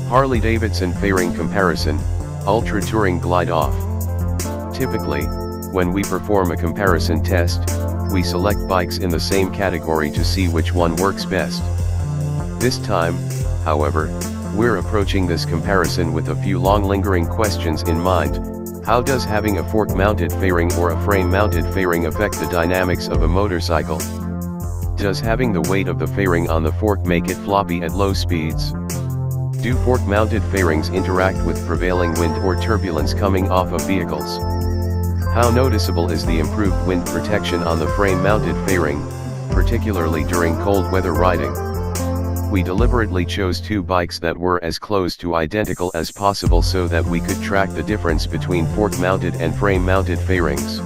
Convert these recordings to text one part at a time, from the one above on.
Harley Davidson fairing comparison, Ultra Touring Glide Off. Typically, when we perform a comparison test, we select bikes in the same category to see which one works best. This time, however, we're approaching this comparison with a few long lingering questions in mind. How does having a fork-mounted fairing or a frame-mounted fairing affect the dynamics of a motorcycle? Does having the weight of the fairing on the fork make it floppy at low speeds? Do fork-mounted fairings interact with prevailing wind or turbulence coming off of vehicles? How noticeable is the improved wind protection on the frame-mounted fairing, particularly during cold weather riding? We deliberately chose two bikes that were as close to identical as possible so that we could track the difference between fork-mounted and frame-mounted fairings.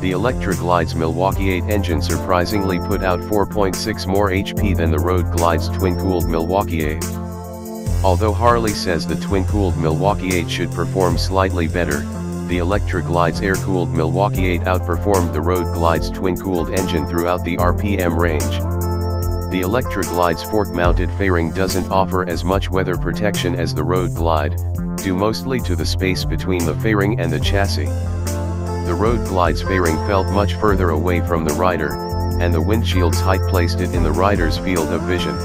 The Electra Glide's Milwaukee 8 engine surprisingly put out 4.6 more HP than the Road Glide's twin-cooled Milwaukee 8. Although Harley says the twin-cooled Milwaukee 8 should perform slightly better, the Electra Glide's air-cooled Milwaukee 8 outperformed the Road Glide's twin-cooled engine throughout the RPM range. The Electra Glide's fork-mounted fairing doesn't offer as much weather protection as the Road Glide, due mostly to the space between the fairing and the chassis. The Road Glide's fairing felt much further away from the rider, and the windshield's height placed it in the rider's field of vision.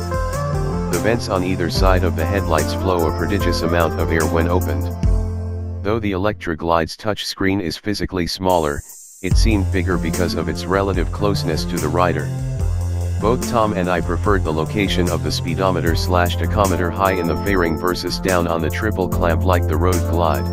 The vents on either side of the headlights flow a prodigious amount of air when opened. Though the Electra Glide's touchscreen is physically smaller, it seemed bigger because of its relative closeness to the rider. Both Tom and I preferred the location of the speedometer/tachometer high in the fairing versus down on the triple clamp like the Road Glide.